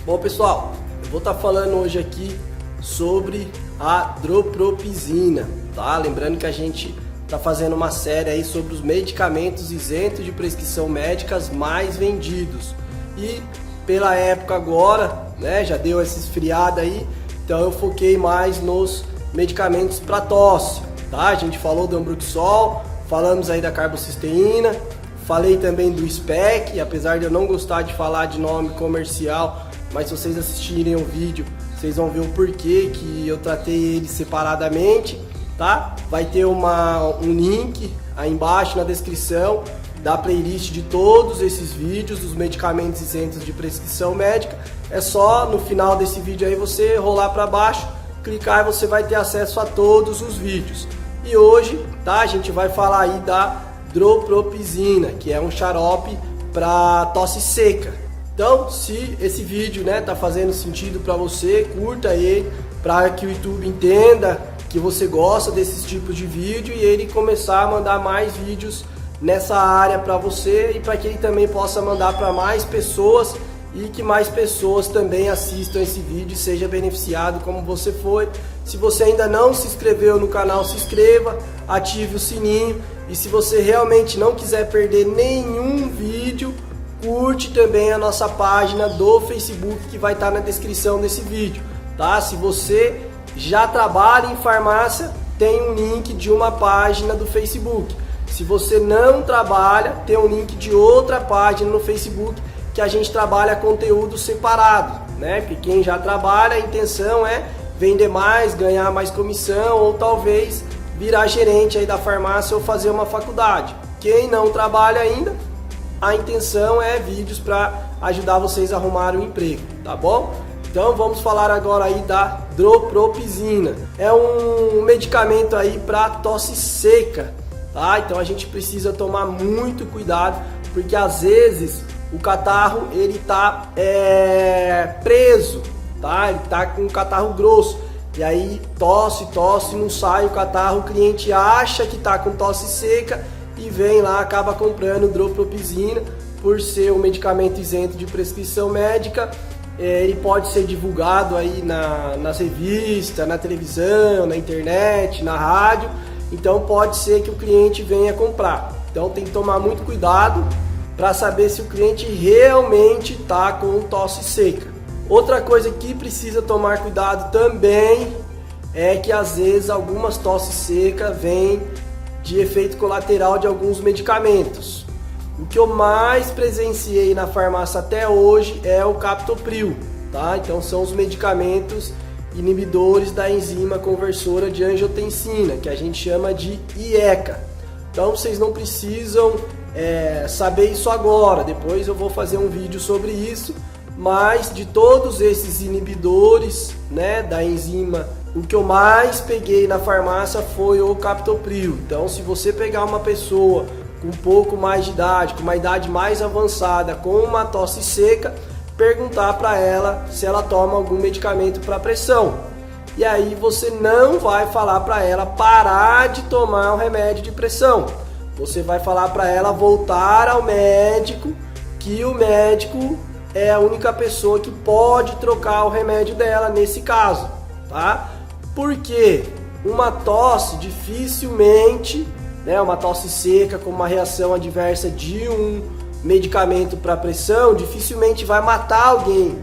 Bom pessoal, eu vou estar falando hoje aqui sobre a Dropropizina, tá? Lembrando que a gente está fazendo uma série aí sobre os medicamentos isentos de prescrição médicas mais vendidos. E pela época agora, né, já deu essa esfriada aí, então eu foquei mais nos medicamentos para tosse, tá? A gente falou do Ambruxol, falamos aí da carbocisteína, falei também do SPEC, apesar de eu não gostar de falar de nome comercial, mas se vocês assistirem o vídeo, vocês vão ver o porquê que eu tratei ele separadamente, tá? Vai ter um link aí embaixo na descrição da playlist de todos esses vídeos dos medicamentos isentos de prescrição médica. É só no final desse vídeo aí você rolar para baixo, clicar e você vai ter acesso a todos os vídeos. E hoje, tá, a gente vai falar aí da Dropropizina, que é um xarope para tosse seca. Então, se esse vídeo, né, tá fazendo sentido para você, curta ele para que o YouTube entenda que você gosta desses tipos de vídeo e ele começar a mandar mais vídeos nessa área para você e para que ele também possa mandar para mais pessoas e que mais pessoas também assistam esse vídeo e seja beneficiado como você foi. Se você ainda não se inscreveu no canal, se inscreva, ative o sininho e se você realmente não quiser perder nenhum vídeo, curte também a nossa página do Facebook que vai estar na descrição desse vídeo, tá? Se você já trabalha em farmácia, tem um link de uma página do Facebook. Se você não trabalha, tem um link de outra página no Facebook que a gente trabalha conteúdo separado, né? Porque quem já trabalha, a intenção é vender mais, ganhar mais comissão ou talvez virar gerente aí da farmácia ou fazer uma faculdade. Quem não trabalha ainda, a intenção é vídeos para ajudar vocês a arrumar um emprego, tá bom? Então vamos falar agora aí da Dropropizina. É um medicamento aí para tosse seca, tá? Então a gente precisa tomar muito cuidado, porque às vezes o catarro ele tá preso, tá? Ele tá com um catarro grosso. E aí tosse, não sai o catarro, o cliente acha que tá com tosse seca e vem lá, acaba comprando Dropropizina por ser um medicamento isento de prescrição médica. Ele pode ser divulgado aí nas revistas, na televisão, na internet, na rádio. Então pode ser que o cliente venha comprar. Então tem que tomar muito cuidado para saber se o cliente realmente está com tosse seca. Outra coisa que precisa tomar cuidado também é que às vezes algumas tosses secas vêm de efeito colateral de alguns medicamentos. O que eu mais presenciei na farmácia até hoje é o captopril, tá? Então são os medicamentos inibidores da enzima conversora de angiotensina, que a gente chama de IECA. Então vocês não precisam saber isso agora, depois eu vou fazer um vídeo sobre isso, mas de todos esses inibidores, né, da enzima, o que eu mais peguei na farmácia foi o captopril. Então se você pegar uma pessoa com um pouco mais de idade, com uma idade mais avançada, com uma tosse seca, perguntar para ela se ela toma algum medicamento para pressão. E aí você não vai falar para ela parar de tomar o remédio de pressão. Você vai falar para ela voltar ao médico, que o médico é a única pessoa que pode trocar o remédio dela nesse caso, tá? Porque uma tosse dificilmente, né, uma tosse seca com uma reação adversa de um medicamento para pressão, dificilmente vai matar alguém.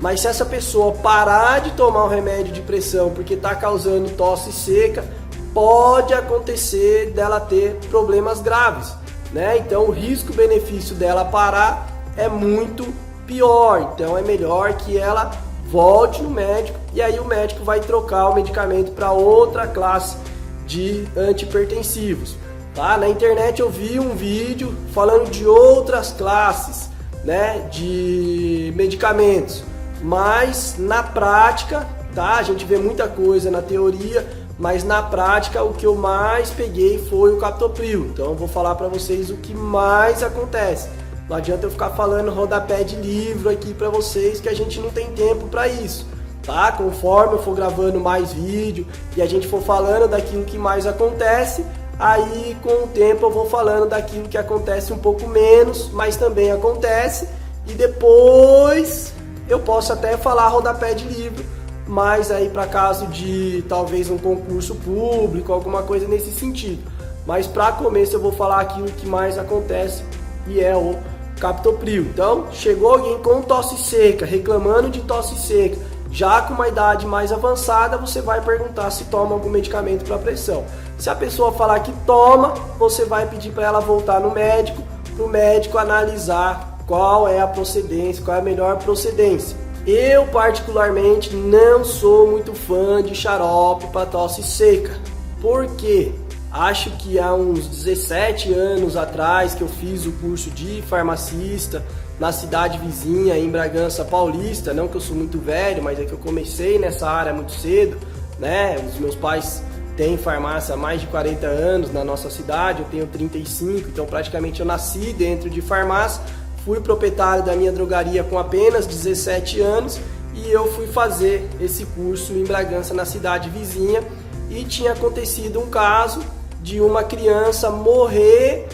Mas se essa pessoa parar de tomar o remédio de pressão porque está causando tosse seca, pode acontecer dela ter problemas graves, né? Então o risco-benefício dela parar é muito pior. Então é melhor que ela volte no médico e aí o médico vai trocar o medicamento para outra classe de antihipertensivos, tá? Na internet eu vi um vídeo falando de outras classes, né, de medicamentos, mas na prática, tá? A gente vê muita coisa na teoria, mas na prática o que eu mais peguei foi o captopril. Então eu vou falar para vocês o que mais acontece. Não adianta eu ficar falando rodapé de livro aqui para vocês, que a gente não tem tempo para isso, tá? Conforme eu for gravando mais vídeo e a gente for falando daquilo que mais acontece, aí com o tempo eu vou falando daquilo que acontece um pouco menos, mas também acontece, e depois eu posso até falar rodapé de livro, mas aí para caso de talvez um concurso público, alguma coisa nesse sentido. Mas para começo eu vou falar aquilo que mais acontece e é o captopril. Então, chegou alguém com tosse seca, reclamando de tosse seca, já com uma idade mais avançada, você vai perguntar se toma algum medicamento para pressão. Se a pessoa falar que toma, você vai pedir para ela voltar no médico, para o médico analisar qual é a procedência, qual é a melhor procedência. Eu particularmente não sou muito fã de xarope para tosse seca. Por quê? Acho que há uns 17 anos atrás que eu fiz o curso de farmacista na cidade vizinha, em Bragança Paulista. Não que eu sou muito velho, mas é que eu comecei nessa área muito cedo, né? Os meus pais têm farmácia há mais de 40 anos na nossa cidade, eu tenho 35, então praticamente eu nasci dentro de farmácia. Fui proprietário da minha drogaria com apenas 17 anos e eu fui fazer esse curso em Bragança, na cidade vizinha, e tinha acontecido um caso de uma criança morrer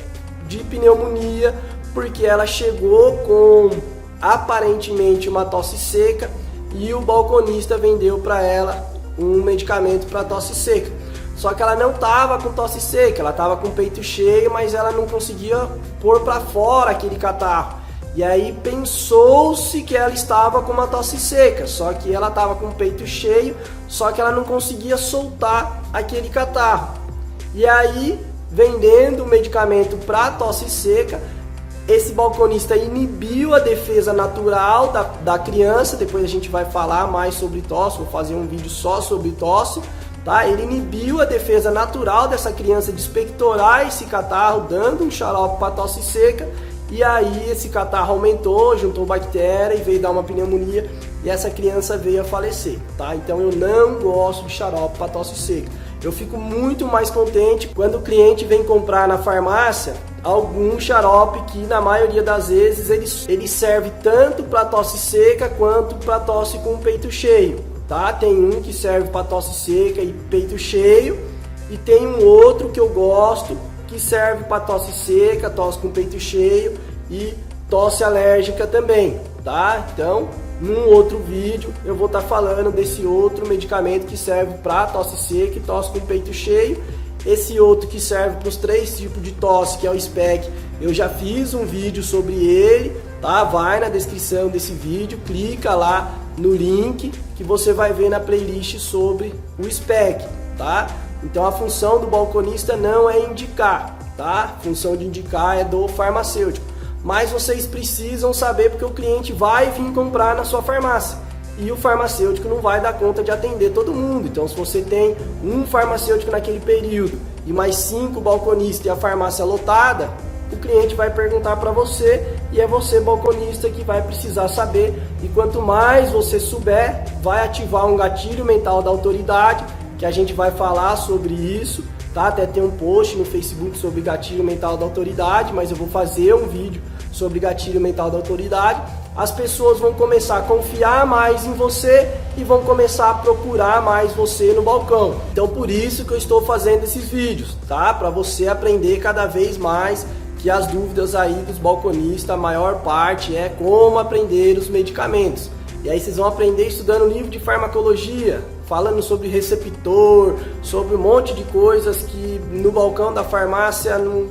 de pneumonia porque ela chegou com aparentemente uma tosse seca e o balconista vendeu para ela um medicamento para tosse seca. Só que ela não estava com tosse seca, ela estava com o peito cheio, mas ela não conseguia pôr para fora aquele catarro. E aí pensou-se que ela estava com uma tosse seca, só que ela estava com o peito cheio, só que ela não conseguia soltar aquele catarro. E aí, vendendo o medicamento para tosse seca, esse balconista inibiu a defesa natural da criança. Depois a gente vai falar mais sobre tosse, vou fazer um vídeo só sobre tosse, tá? Ele inibiu a defesa natural dessa criança de expectorar esse catarro, dando um xarope para tosse seca. E aí esse catarro aumentou, juntou bactéria e veio dar uma pneumonia e essa criança veio a falecer, tá? Então eu não gosto de xarope para tosse seca. Eu fico muito mais contente quando o cliente vem comprar na farmácia algum xarope que na maioria das vezes ele serve tanto para tosse seca quanto para tosse com peito cheio, tá? Tem um que serve para tosse seca e peito cheio e tem um outro que eu gosto que serve para tosse seca, tosse com peito cheio e tosse alérgica também, tá? Então, num outro vídeo eu vou estar falando desse outro medicamento que serve para tosse seca e tosse com peito cheio. Esse outro que serve para os 3 tipos de tosse, que é o SPEC, eu já fiz um vídeo sobre ele, tá? Vai na descrição desse vídeo, clica lá no link que você vai ver na playlist sobre o SPEC, tá? Então a função do balconista não é indicar, tá? A função de indicar é do farmacêutico. Mas vocês precisam saber porque o cliente vai vir comprar na sua farmácia e o farmacêutico não vai dar conta de atender todo mundo. Então se você tem um farmacêutico naquele período e mais 5 balconistas e a farmácia lotada, o cliente vai perguntar para você e é você, balconista, que vai precisar saber. E quanto mais você souber, vai ativar um gatilho mental da autoridade, que a gente vai falar sobre isso, tá? Até tem um post no Facebook sobre gatilho mental da autoridade, mas eu vou fazer um vídeo sobre gatilho mental da autoridade. As pessoas vão começar a confiar mais em você e vão começar a procurar mais você no balcão. Então por isso que eu estou fazendo esses vídeos, tá? Para você aprender cada vez mais, que as dúvidas aí dos balconistas, a maior parte é como aprender os medicamentos. E aí vocês vão aprender estudando livro de farmacologia, falando sobre receptor, sobre um monte de coisas que no balcão da farmácia não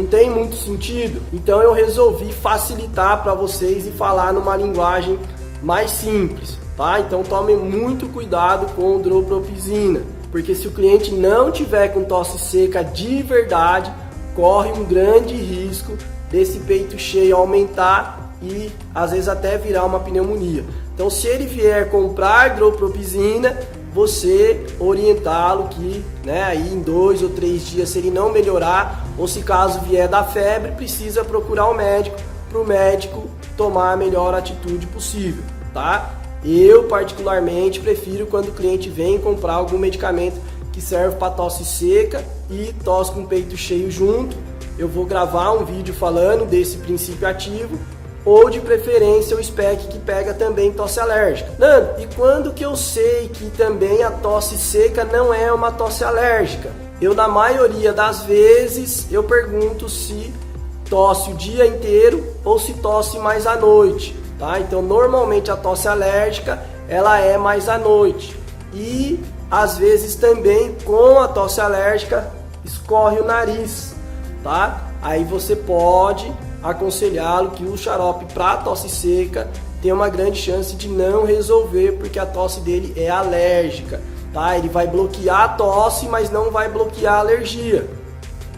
tem muito sentido. Então eu resolvi facilitar para vocês e falar numa linguagem mais simples, tá? Então tomem muito cuidado com o dropropizina, porque se o cliente não tiver com tosse seca de verdade, corre um grande risco desse peito cheio aumentar e às vezes até virar uma pneumonia. Então se ele vier comprar dropropizina, você orientá-lo que, né, aí em 2 ou 3 dias, se ele não melhorar, ou se caso vier da febre, precisa procurar o médico, para o médico tomar a melhor atitude possível, tá? Eu particularmente prefiro quando o cliente vem comprar algum medicamento que serve para tosse seca e tosse com peito cheio junto. Eu vou gravar um vídeo falando desse princípio ativo, ou de preferência o SPEC que pega também tosse alérgica. Nando, e quando que eu sei que também a tosse seca não é uma tosse alérgica? Eu, na maioria das vezes, eu pergunto se tosse o dia inteiro ou se tosse mais à noite, tá? Então normalmente a tosse alérgica ela é mais à noite e às vezes também com a tosse alérgica escorre o nariz, tá? Aí você pode aconselhá-lo que o xarope para tosse seca tem uma grande chance de não resolver porque a tosse dele é alérgica, tá? Ele vai bloquear a tosse, mas não vai bloquear a alergia.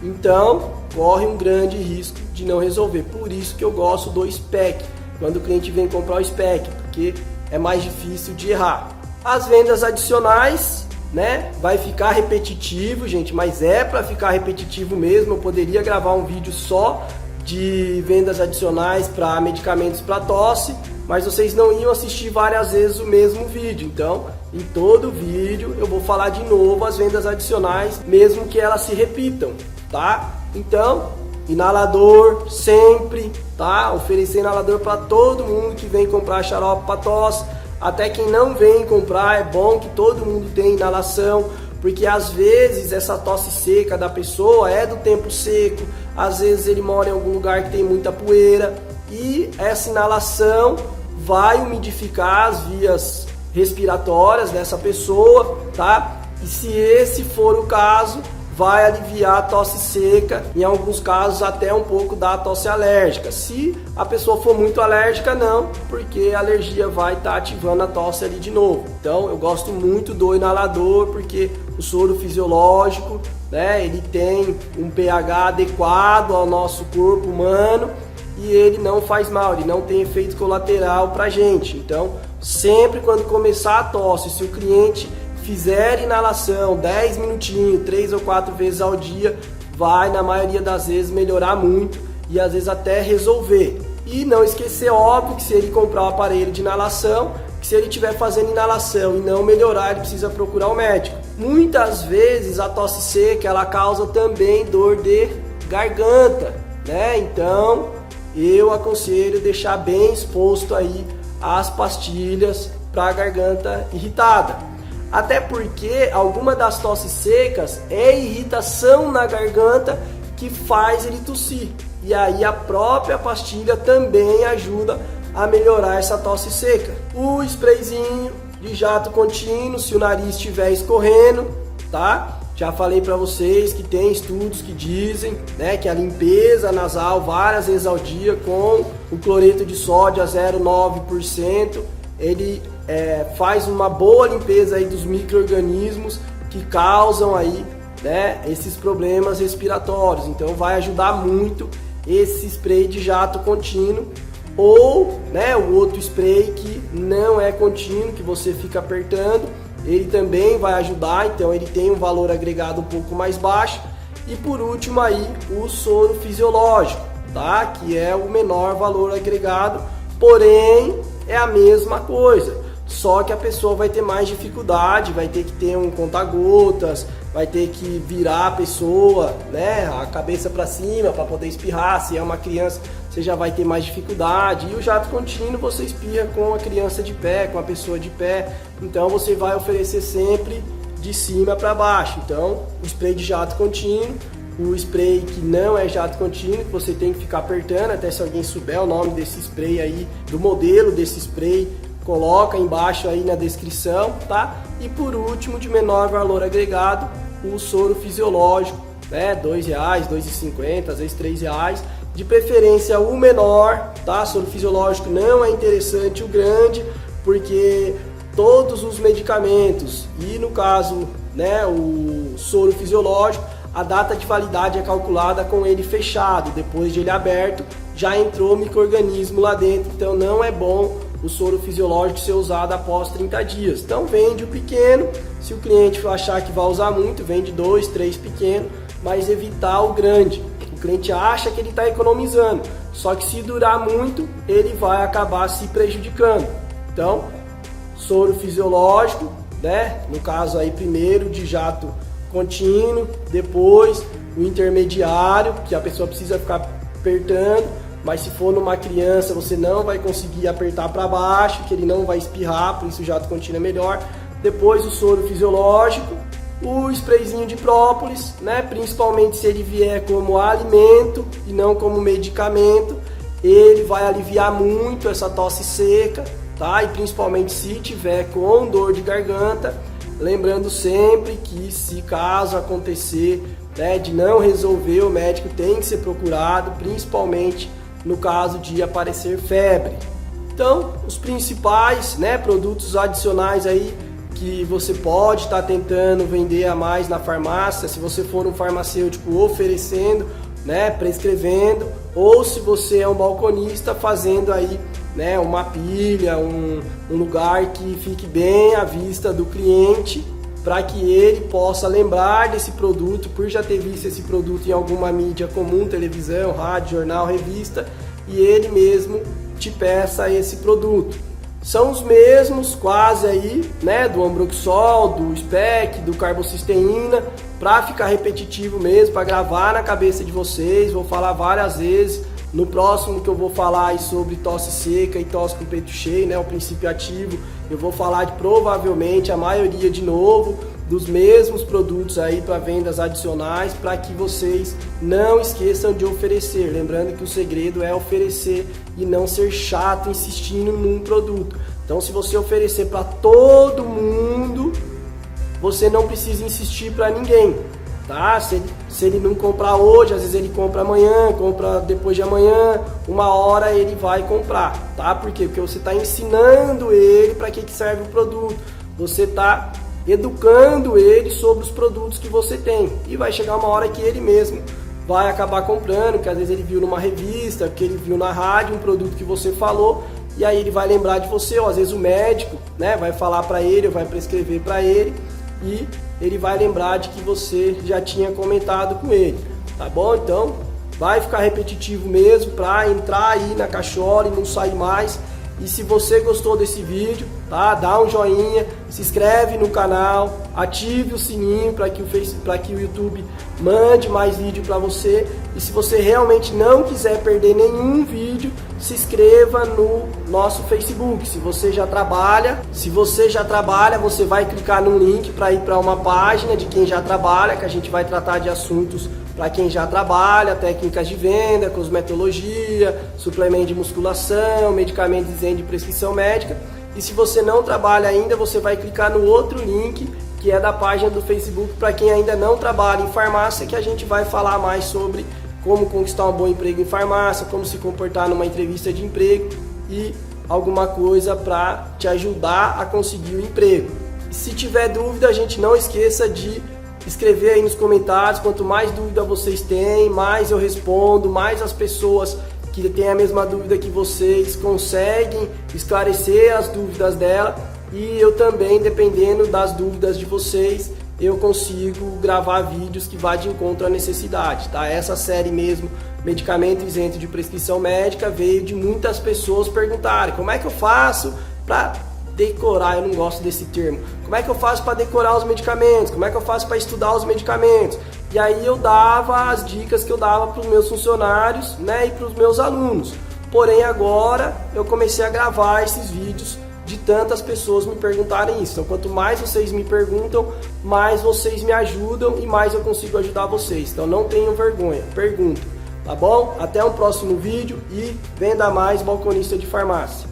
Então, corre um grande risco de não resolver. Por isso que eu gosto do SPEC, quando o cliente vem comprar o SPEC, porque é mais difícil de errar. As vendas adicionais, né? Vai ficar repetitivo, gente, mas é para ficar repetitivo mesmo. Eu poderia gravar um vídeo só de vendas adicionais para medicamentos para tosse, mas vocês não iam assistir várias vezes o mesmo vídeo. Então, em todo vídeo eu vou falar de novo as vendas adicionais, mesmo que elas se repitam, tá? Então, inalador sempre, tá? Oferecer inalador para todo mundo que vem comprar xarope para tosse. Até quem não vem comprar, é bom que todo mundo tenha inalação, porque às vezes essa tosse seca da pessoa é do tempo seco, às vezes ele mora em algum lugar que tem muita poeira e essa inalação vai umidificar as vias respiratórias dessa pessoa, tá? E se esse for o caso, vai aliviar a tosse seca, em alguns casos até um pouco da tosse alérgica. Se a pessoa for muito alérgica, não, porque a alergia vai estar ativando a tosse ali de novo. Então eu gosto muito do inalador, porque o soro fisiológico, né, ele tem um pH adequado ao nosso corpo humano e ele não faz mal, ele não tem efeito colateral pra gente. Então sempre quando começar a tosse, se o cliente fizer inalação 10 minutinhos, 3 ou 4 vezes ao dia, vai na maioria das vezes melhorar muito e às vezes até resolver. E não esquecer, óbvio, que se ele comprar um aparelho de inalação, que se ele estiver fazendo inalação e não melhorar, ele precisa procurar um médico. Muitas vezes a tosse seca ela causa também dor de garganta, né? Então eu aconselho deixar bem exposto aí as pastilhas para a garganta irritada. Até porque alguma das tosses secas é irritação na garganta que faz ele tossir. E aí a própria pastilha também ajuda a melhorar essa tosse seca. O sprayzinho de jato contínuo, se o nariz estiver escorrendo, tá? Já falei para vocês que tem estudos que dizem, né, que a limpeza nasal várias vezes ao dia com o cloreto de sódio a 0,9%, ele faz uma boa limpeza aí dos micro-organismos que causam aí, né, esses problemas respiratórios. Então vai ajudar muito esse spray de jato contínuo ou, né, o outro spray que não é contínuo, que você fica apertando, ele também vai ajudar. Então ele tem um valor agregado um pouco mais baixo. E por último aí o soro fisiológico, tá, que é o menor valor agregado, porém é a mesma coisa. Só que a pessoa vai ter mais dificuldade, vai ter que ter um conta-gotas, vai ter que virar a pessoa, né, a cabeça para cima para poder espirrar. Se é uma criança, você já vai ter mais dificuldade. E o jato contínuo você espirra com a criança de pé, com a pessoa de pé. Então você vai oferecer sempre de cima para baixo. Então o spray de jato contínuo, o spray que não é jato contínuo, que você tem que ficar apertando, até se alguém souber o nome desse spray aí, do modelo desse spray, coloca embaixo aí na descrição, tá? E por último, de menor valor agregado, o soro fisiológico, né? R$2, R$2,50, às vezes R$3, de preferência o menor, tá? Soro fisiológico não é interessante o grande, porque todos os medicamentos e no caso, né, o soro fisiológico, a data de validade é calculada com ele fechado. Depois de ele aberto, já entrou micro-organismo lá dentro, então não é bom o soro fisiológico ser usado após 30 dias. Então vende o pequeno, se o cliente achar que vai usar muito, vende 2, 3 pequenos, mas evitar o grande. O cliente acha que ele está economizando, só que se durar muito, ele vai acabar se prejudicando. Então, soro fisiológico, né? No caso aí primeiro de jato contínuo, depois o intermediário, que a pessoa precisa ficar apertando, mas se for numa criança você não vai conseguir apertar para baixo, que ele não vai espirrar, por isso o jato contínuo é melhor. Depois o soro fisiológico, o sprayzinho de própolis, né? Principalmente se ele vier como alimento e não como medicamento. ele vai aliviar muito essa tosse seca, tá? E principalmente se tiver com dor de garganta, lembrando sempre que se caso acontecer, né, de não resolver, o médico tem que ser procurado, principalmente no caso de aparecer febre. Então, os principais, né, produtos adicionais aí que você pode estar tentando vender a mais na farmácia, se você for um farmacêutico oferecendo, né, prescrevendo, ou se você é um balconista fazendo aí, né, uma pilha, um lugar que fique bem à vista do cliente, para que ele possa lembrar desse produto, por já ter visto esse produto em alguma mídia comum, televisão, rádio, jornal, revista, e ele mesmo te peça esse produto. São os mesmos quase aí, né, do Ambroxol, do SPEC, do Carbocisteína, para ficar repetitivo mesmo, para gravar na cabeça de vocês. Vou falar várias vezes. No próximo que eu vou falar aí sobre tosse seca e tosse com peito cheio, né, o princípio ativo, eu vou falar de provavelmente a maioria de novo dos mesmos produtos aí para vendas adicionais, para que vocês não esqueçam de oferecer. Lembrando que o segredo é oferecer e não ser chato insistindo num produto. Então, se você oferecer para todo mundo, você não precisa insistir para ninguém, tá? Se ele não comprar hoje, às vezes ele compra amanhã, compra depois de amanhã, uma hora ele vai comprar, tá? Por quê? Porque você está ensinando ele para que serve o produto, você está educando ele sobre os produtos que você tem, e vai chegar uma hora que ele mesmo vai acabar comprando, que às vezes ele viu numa revista, que ele viu na rádio um produto que você falou, e aí ele vai lembrar de você, ou às vezes o médico, né, vai falar para ele, ou vai prescrever para ele, e ele vai lembrar de que você já tinha comentado com ele, tá bom? Então vai ficar repetitivo mesmo para entrar aí na cachola e não sair mais. E se você gostou desse vídeo, tá? Dá um joinha, se inscreve no canal, ative o sininho para que o YouTube mande mais vídeo para você. E se você realmente não quiser perder nenhum vídeo, se inscreva no nosso Facebook. Se você já trabalha, você vai clicar no link para ir para uma página de quem já trabalha, que a gente vai tratar de assuntos para quem já trabalha, técnicas de venda, cosmetologia, suplemento de musculação, medicamentos de prescrição médica. E se você não trabalha ainda, você vai clicar no outro link, que é da página do Facebook para quem ainda não trabalha em farmácia, que a gente vai falar mais sobre como conquistar um bom emprego em farmácia, como se comportar numa entrevista de emprego e alguma coisa para te ajudar a conseguir o emprego. E se tiver dúvida, a gente não esqueça de escrever aí nos comentários. Quanto mais dúvida vocês têm, mais eu respondo, mais as pessoas que têm a mesma dúvida que vocês conseguem esclarecer as dúvidas dela, e eu também, dependendo das dúvidas de vocês, eu consigo gravar vídeos que vá de encontro à necessidade, tá? Essa série mesmo, medicamento isento de prescrição médica, veio de muitas pessoas perguntarem como é que eu faço para decorar, eu não gosto desse termo, como é que eu faço para decorar os medicamentos, como é que eu faço para estudar os medicamentos. E aí eu dava as dicas que eu dava para os meus funcionários, né, e para os meus alunos. Porém agora eu comecei a gravar esses vídeos de tantas pessoas me perguntarem isso. Então quanto mais vocês me perguntam, mais vocês me ajudam e mais eu consigo ajudar vocês. Então não tenham vergonha, perguntem, tá bom? Até um próximo vídeo e venda mais balconista de farmácia.